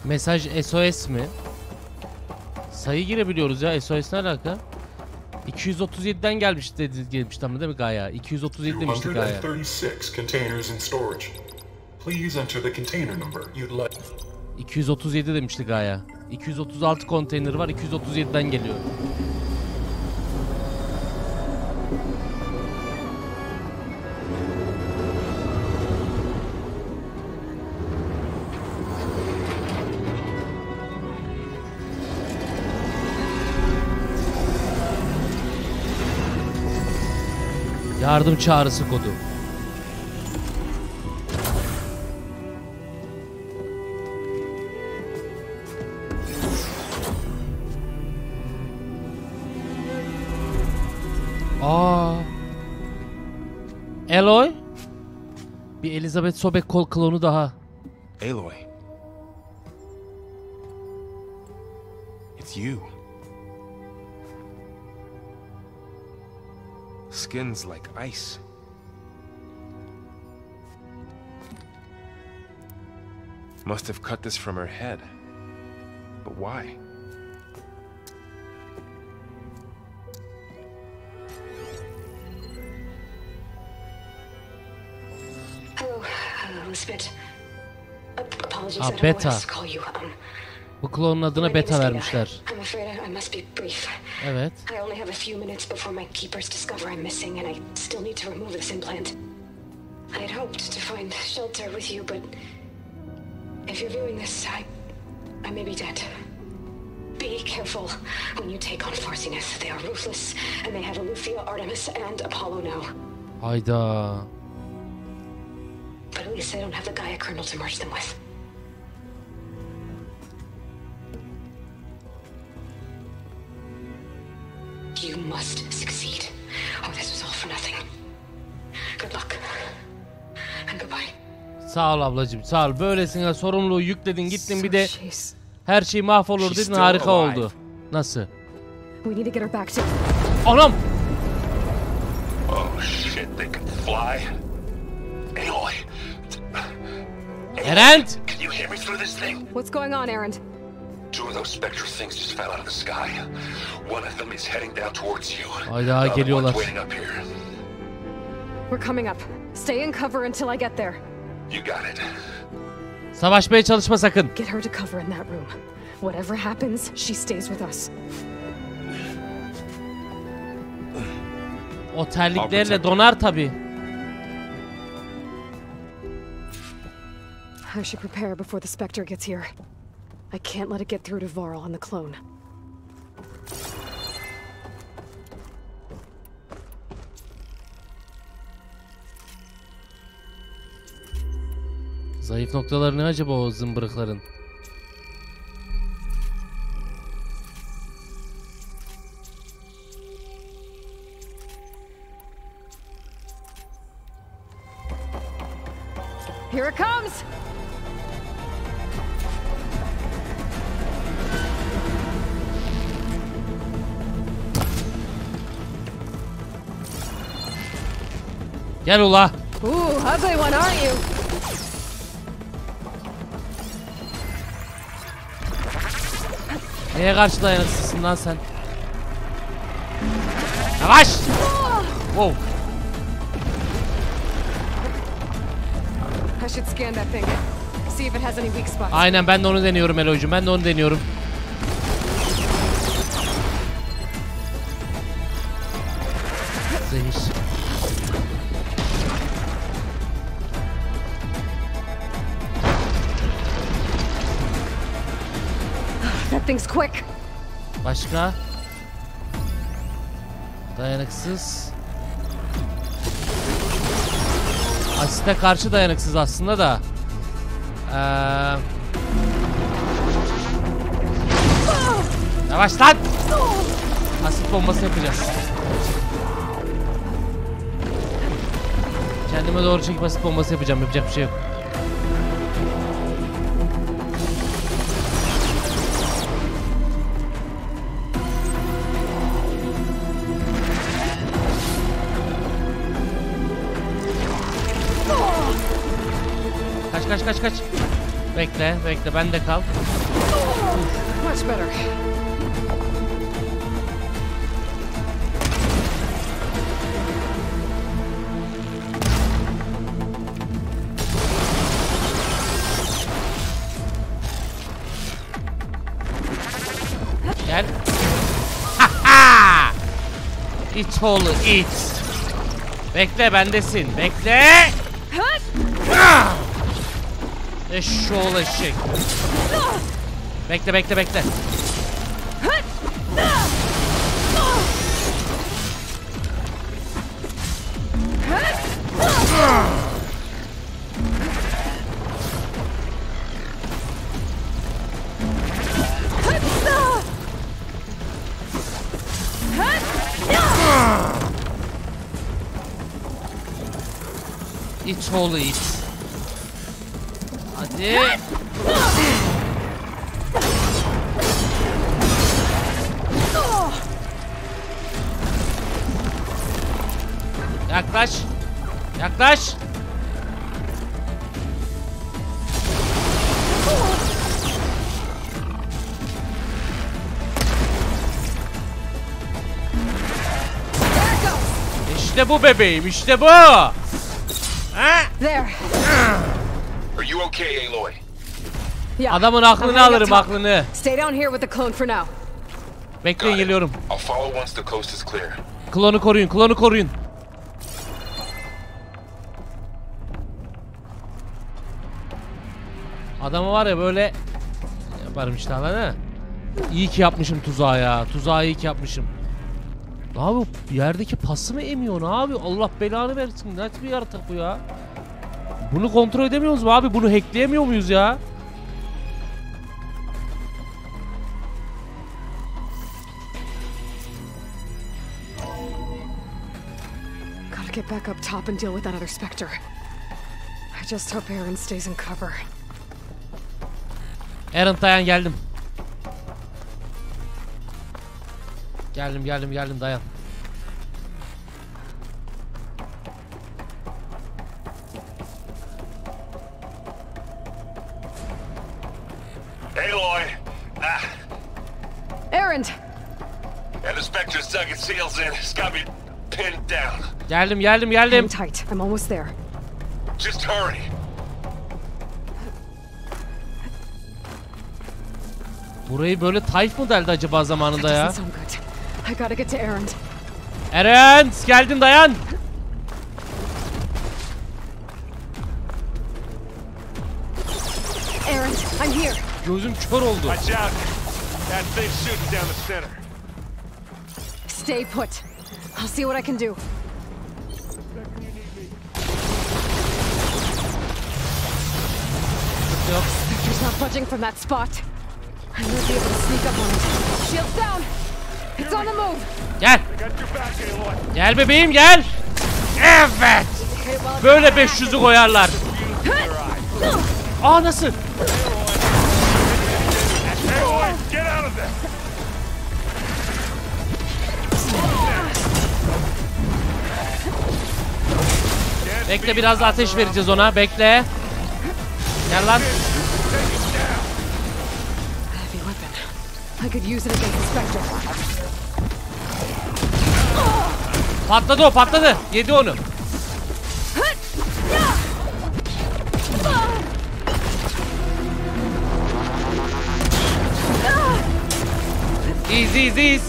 Mesaj SOS mi? Sayı girebiliyoruz ya. SOS ne alaka? 237'den gelmişti ama değil mi Gaia? 237 demişti Gaia. 236 containers in storage. Please enter the container number you'd like. 237 demişti Gaia. 236 konteyner var. 237'den geliyor. Yardım çağrısı kodu. Aloy. Bir Elizabeth Sobek kol klonu daha. Aloy. It's you. Skin's like ice. Must have cut this from her head. But why? Hello, Elizabeth. Apologies, I don't know Beta. what else to call you. Bu klonun adına Beta vermişler. I'm afraid I must be brief. Evet. I only have a few minutes before my keepers discover I'm missing, and I still need to remove this implant. I had hoped to find shelter with you, but if you're viewing this, I may be dead. Be careful when you take on Farsiness. They are ruthless, and they have Eleuthia, Artemis, and Apollo now. Hayda. But at least they don't have the Gaia kernel to merge them with. You must succeed, or this was all for nothing. Good luck, and goodbye. Sağ ol ablacığım, sağ ol. Böylesine sorumluluğu yükledin, gittin bir de her şey mahvolur dedin, harika oldu. Nasıl? We need to get her back to. Anam! Oh shit, they can fly. Aloy. Erend! Can you hear me through this thing? What's going on, Erend? Two of those spectral things just fell out of the sky. One of them is heading down towards you. Hayda geliyorlar. Waiting up here. We're coming up. Stay in cover until I get there. You got it. Savaşmaya çalışma sakın. Get her to cover in that room. Whatever happens, she stays with us. O terliklerle donar tabi. I should prepare before the Spectre gets here. I can't let it get through to Varl on the clone. Zayıf noktaları ne acaba o zımbırıkların? Here it comes! Gel ula. Ooh, ugly one, aren't you? Neye karşı dayanıksızsın lan sen? Yavaş! Wow. I should scan that thing. See if it has any weak spots. Aynen ben de onu deniyorum Eloy'cum. Ben de onu deniyorum. Zehir. That thing's quick. Başka? Dayanıksız. Asiste karşı dayanıksız aslında da. Yavaş lan! Asit bombası yapacağız. Kendime doğru çekip asit bombası yapacağım. Yapacak bir şey yok. Kaç. Bekle, bende kal. Much better. Gel. Ha! İç oğlu iç. Bekle bendesin. Bekle. Eşşoğlu eşek. Bekle. İç oğlu iç. Hadi. Yaklaş. İşte bu bebeğim, işte bu. Ha? There. Are you okay, Aloy? Yeah. Adamın aklını alırım, aklını. Stay down here with the clone for now. Bekleyin, geliyorum. I'll follow once the coast is clear. Klonu koruyun. Adamı var ya böyle yaparım işte lan. İyi ki yapmışım tuzağı ya. Tuzağı iyi ki yapmışım. Abi yerdeki pası mı emiyor abi? Allah belanı versin. Nasıl bir yaratık bu ya? Bunu kontrol edemiyoruz mu abi? Bunu hackleyemiyor muyuz ya? Gotta get back up top and deal with that other Spectre. I just hope Aaron stays in cover. Aaron dayan, geldim. Geldim dayan. Errand. And the Spectre's dug its heels in. It's got me pinned down. Geldim. Hang tight. I'm almost there. Just hurry. Burayı böyle Tayf mı deldi acaba zamanında ya? I gotta get to Errand. Errand, geldin, dayan. Errand, I'm here. Gözüm kör oldu. Watch out. That thing's shooting down the center. Stay put. I'll see what I can do. Spectre's not budging from that spot. I might be able to sneak up on it. Shields down. It's on the move. Gel. Gel bebeğim, gel. Evet. Böyle 500'ü koyarlar. Aa, nasıl? Bekle, biraz da ateş vereceğiz ona. Bekle. Gel lan. Patladı o, patladı. Yedi onu. İyiyiz.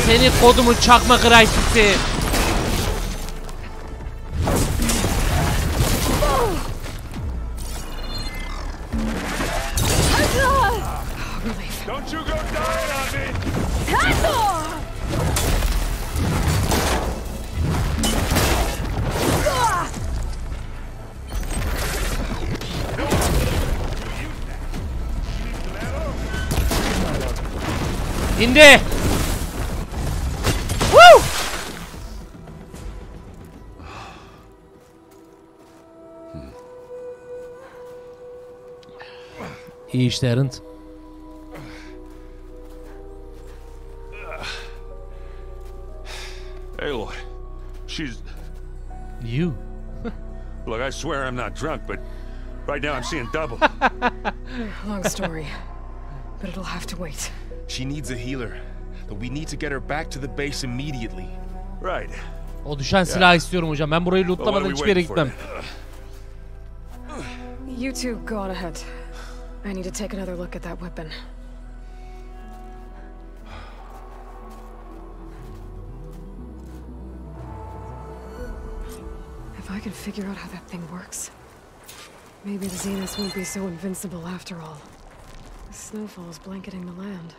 Seni kodumun çakma kraliçesi. Don't you go dying on me. İndi. Woo! İyi işte Errand. Aloy, she's... You. Look, I swear I'm not drunk, but right now I'm seeing double. Long story, but it'll have to wait. She needs a healer, but we need to get her back to the base immediately. Right. O düşen silahı istiyorum hocam. Ben burayı lootlamadan hiçbir yere gitmem. You two go on ahead. I need to take another look at that weapon. If I can figure out how that thing works, maybe the Zeniths won't be so invincible after all. The snowfall is blanketing the land.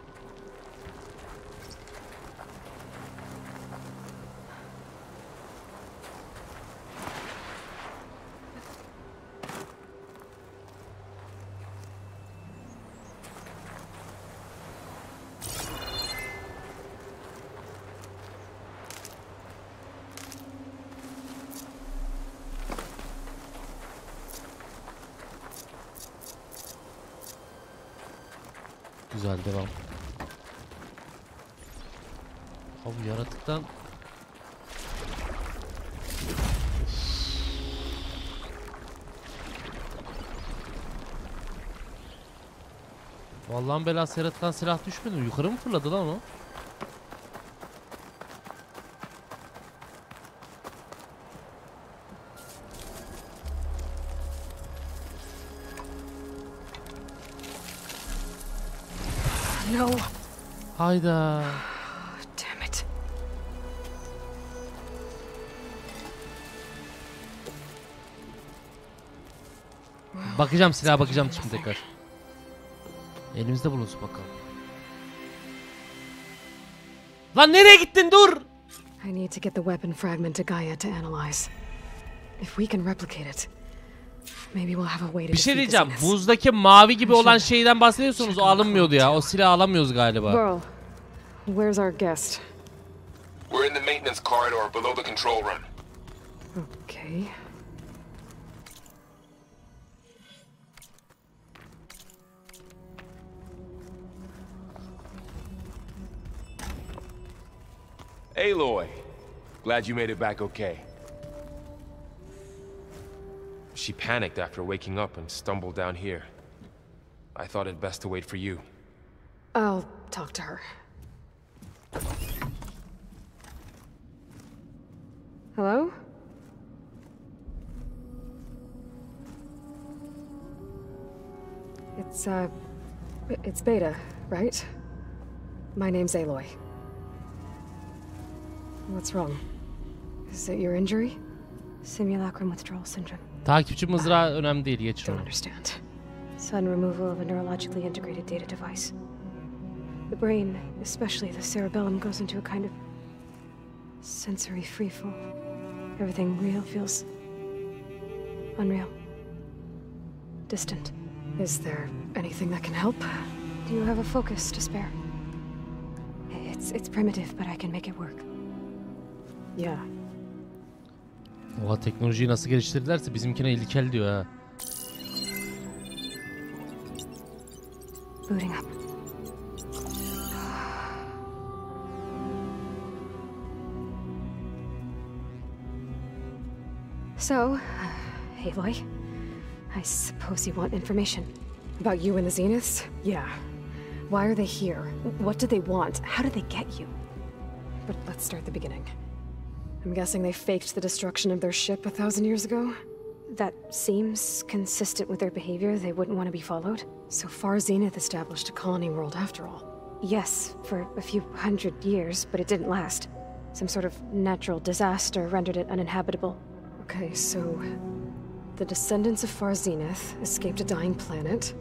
Güzel, devam. Abi yaratıktan... Vallahi belası yaratıktan silah düşmedi mi? Yukarı mı fırladı lan o? No. Hayda. Damn it. Bakacağım, silaha bakacağım şimdi tekrar. Elimizde bulunsun bakalım. Lan nereye gittin? Dur! I need to get the weapon fragment to Gaia to analyze. If we can replicate it, maybe we'll have a way to Bir şey defeat diyeceğim. the Zeniths. Buzdaki mavi gibi olan şeyden bahsediyorsunuz. O alınmıyordu ya. O silahı alamıyoruz galiba. Burl, where's our guest? We're in the maintenance corridor below the control room. Okay. Aloy, glad you made it back okay. She panicked after waking up and stumbled down here. I thought it best to wait for you. I'll talk to her. Hello? It's Beta, right? My name's Aloy. What's wrong? Is it your injury? Simulacrum withdrawal syndrome. Takipçi mızrağı önemli değil. Geçin Don't onu. understand. Sudden removal of a neurologically integrated data device. The brain, especially the cerebellum, goes into a kind of sensory freefall. Everything real feels unreal. Distant. Is there anything that can help? Do you have a focus to spare? It's primitive, but I can make it work. Yeah. Oha, teknolojiyi nasıl geliştirdilerse bizimkine ilkel diyor ha. Booting up. So, Aloy, I suppose you want information about you and the Zeniths? Yeah. Why are they here? What do they want? How did they get you? But let's start at the beginning. I'm guessing they faked the destruction of their ship 1,000 years ago? That seems consistent with their behavior. They wouldn't want to be followed. So far, Zenith established a colony world after all. Yes, for a few hundred years, but it didn't last. Some sort of natural disaster rendered it uninhabitable. Okay, so the descendants of Far Zenith escaped a dying planet,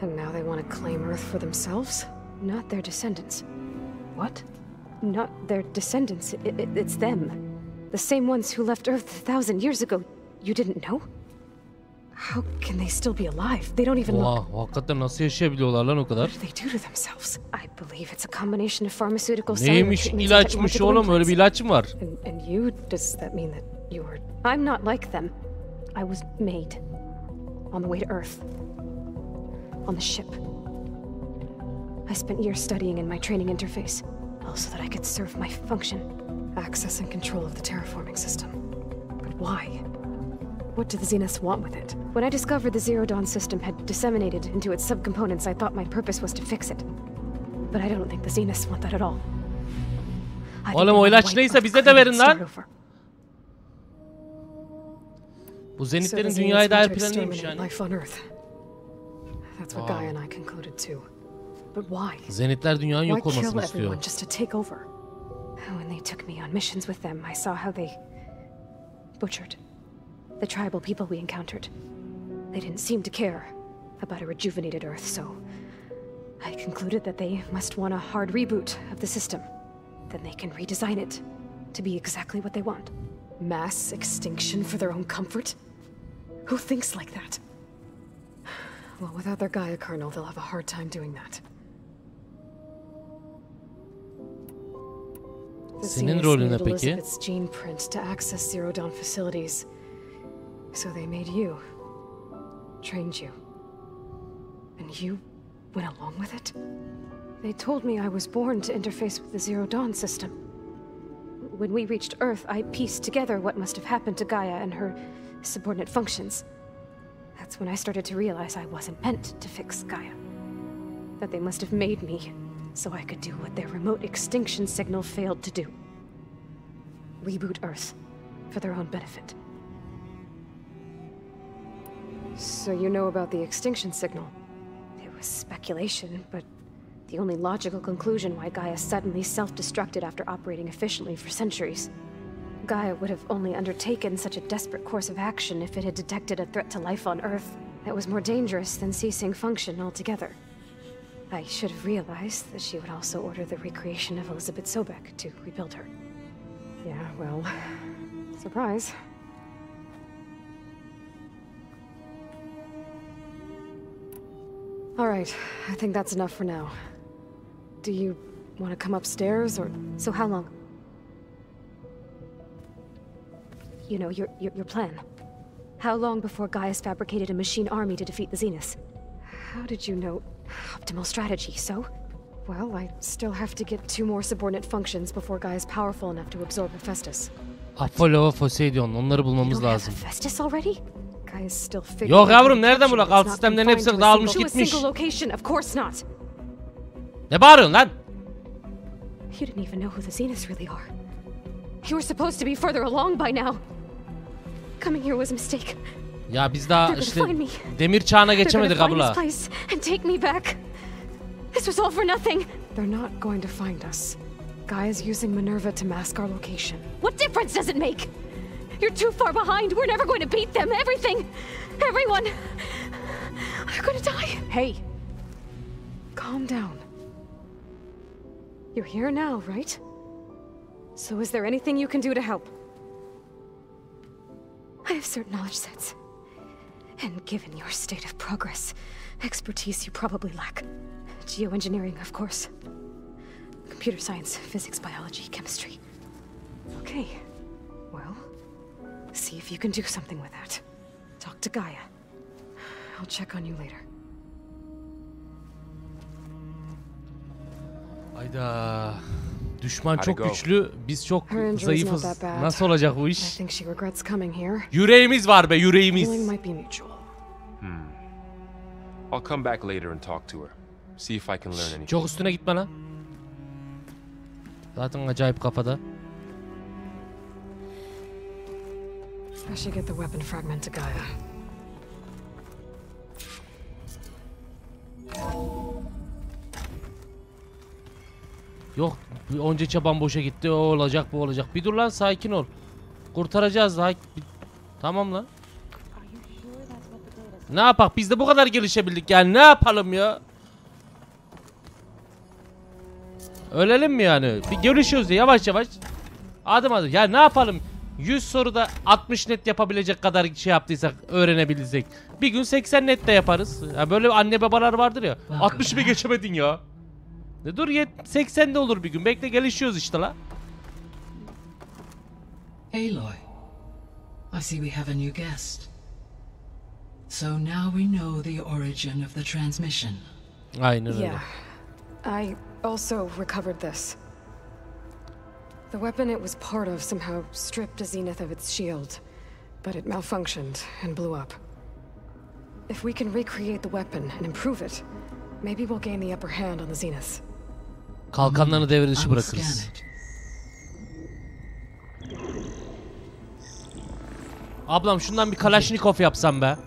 and now they want to claim Earth for themselves? Not their descendants. What? Not their descendants. It's them. The same ones who left Earth 1,000 years ago. You didn't know? How can they still be alive? They don't even look... Oha, hakikaten nasıl yaşayabiliyorlar lan o kadar? What do they do to themselves? I believe it's a combination of pharmaceutical Neymiş ilaçmış oğlum, öyle bir ilaç mı var? And you, does that mean that you are... I'm not like them. I was made. On the way to Earth. On the ship. I spent years studying in my training interface. So that I could serve my function. Access and control of the terraforming system. But why? What do the Zeniths want with it? When I discovered the Zero Dawn system had disseminated into its subcomponents, I thought my purpose was to fix it. But I don't think the Zeniths want that at all. Oğlum o ilaç neyse bize de verin lan. Bu Zenithlerin dünyaya dair planı neymiş yani? Life on Earth. That's what Gaia and I concluded too. But why? Zenitler dünyanın yok olmasını Why kill istiyor. everyone just to take over? When they took me on missions with them, I saw how they butchered the tribal people we encountered. They didn't seem to care about a rejuvenated Earth, so I concluded that they must want a hard reboot of the system. Then they can redesign it to be exactly what they want. Mass extinction for their own comfort? Who thinks like that? Well, without their Gaia kernel, they'll have a hard time doing that. Senin rolün ne peki? Elizabeth's gene print to access Zero Dawn facilities. So they made you. Trained you. And you went along with it? They told me I was born to interface with the Zero Dawn system. When we reached Earth, I pieced together what must have happened to Gaia and her subordinate functions. That's when I started to realize I wasn't meant to fix Gaia. That they must have made me so I could do what their remote extinction signal failed to do. Reboot Earth for their own benefit. So you know about the extinction signal? It was speculation, but the only logical conclusion why Gaia suddenly self-destructed after operating efficiently for centuries. Gaia would have only undertaken such a desperate course of action if it had detected a threat to life on Earth that was more dangerous than ceasing function altogether. I should have realized that she would also order the recreation of Elizabeth Sobek to rebuild her. Yeah, well, surprise. All right, I think that's enough for now. Do you want to come upstairs, or... So how long? You know, your plan. How long before Gaia's fabricated a machine army to defeat the Zeniths? How did you know? Optimal strategy, so? Well, I still have to get 2 more subordinate functions before Gaia's powerful enough to absorb Hephaestus. Apollo, Poseidon, onları bulmamız lazım. Hephaestus already? Gaia's still figuring. Yok yavrum, nereden bulak? Alt sistemlerin hepsi dağılmış gitmiş. Of course not. Ne bağırıyorsun lan? You didn't even know who the Zeniths really are. You were supposed to be further along by now. Coming here was a mistake. Ya biz daha işte demir çağına geçemedik abla. And take me back. This was all for nothing. They're not going to find us. Gaia's using Minerva to mask our location. What difference does it make? You're too far behind. We're never going to beat them. Everything, everyone, are going to die. Hey, calm down. You're here now, right? So is there anything you can do to help? I have certain knowledge sets. And given your state of progress, expertise you probably lack. Geoengineering, of course. Computer science, physics, biology, chemistry. Okay, well, see if you can do something with that. Talk to Gaia. I'll check on you later. Hayda. Düşman çok güçlü, biz çok zayıfız. Nasıl olacak bu iş? Yüreğimiz var be, yüreğimiz. I'll come back later and talk to her. See if I can learn anything. Çok üstüne gitme lan. Zaten acayip kafada. I should get the weapon fragment to Gaia. Yok, onca çaban boşa gitti. O olacak, bu olacak. Bir dur lan, sakin ol. Kurtaracağız daha. Tamam lan. Ne yapak? Biz de bu kadar gelişebildik yani. Ne yapalım ya? Ölelim mi yani? Bir gelişiyoruz ya, yavaş yavaş. Adım adım. Ya ne yapalım? 100 soruda 60 net yapabilecek kadar şey yaptıysak, öğrenebilsek. Bir gün 80 net de yaparız. Ya böyle anne babalar vardır ya. 60'ı geçemedin ya. Dur 80 de olur bir gün. Bekle, gelişiyoruz işte la. Aloy, I see we have a new guest. So now we know the origin of the transmission. Aynen öyle. Yeah, I also recovered this. The weapon it was part of somehow stripped a Zenith of its shield, but it malfunctioned and blew up. If we can recreate the weapon and improve it, maybe we'll gain the upper hand on the Zeniths. Kalkanlarını devre dışı bırakırız. Ablam şundan bir Kalashnikov yapsam be.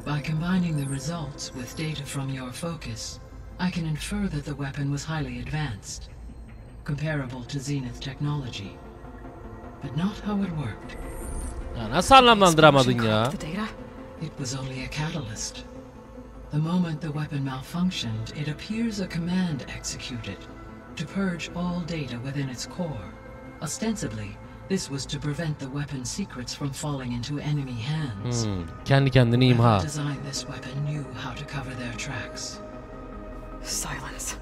By combining the results with data from your focus, I can infer that the weapon was highly advanced, comparable to Zenith technology, but not how it worked. Ya nasıl anlamlandıramadın ya? It was only a catalyst. The moment the weapon malfunctioned, it appears a command executed to purge all data within its core. Ostensibly, this was to prevent the weapon's secrets from falling into enemy hands. Kendi kendini imha. Whoever designed this weapon knew how to cover their tracks. Silence.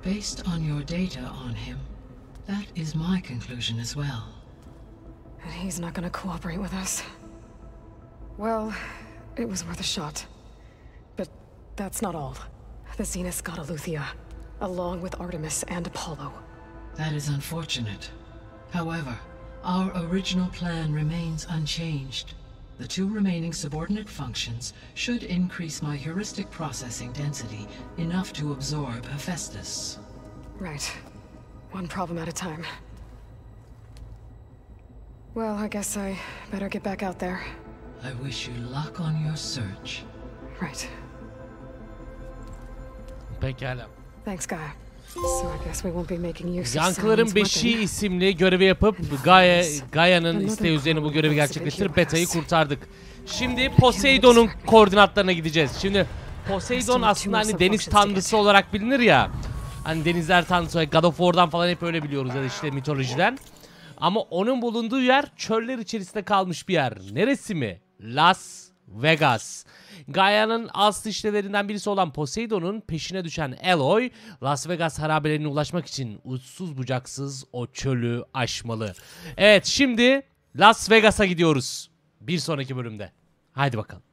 Based on your data on him, that is my conclusion as well. And he's not going to cooperate with us. Well, it was worth a shot. But that's not all. The Zeniths got Aletheia, along with Artemis and Apollo. That is unfortunate. However, our original plan remains unchanged. The 2 remaining subordinate functions should increase my heuristic processing density enough to absorb Hephaestus. Right. One problem at a time. Well, I guess I better get back out there. I wish you luck on your search. Right. Pekala. Thanks, Gaia. So I guess we won't be making use of Yankıların Beşiği isimli görevi yapıp Gaia'nın isteği üzerine bu görevi gerçekleştirip Beta'yı kurtardık. Şimdi Poseidon'un koordinatlarına gideceğiz. Şimdi Poseidon aslında hani deniz tanrısı olarak bilinir ya. Hani denizler tanrısı, God of War'dan falan hep öyle biliyoruz ya da işte mitolojiden. Ama onun bulunduğu yer çöller içerisinde kalmış bir yer. Neresi mi? Las Vegas. Gaia'nın aslı işlevlerinden birisi olan Poseidon'un peşine düşen Aloy, Las Vegas harabelerine ulaşmak için uçsuz bucaksız o çölü aşmalı. Evet, şimdi Las Vegas'a gidiyoruz. Bir sonraki bölümde. Haydi bakalım.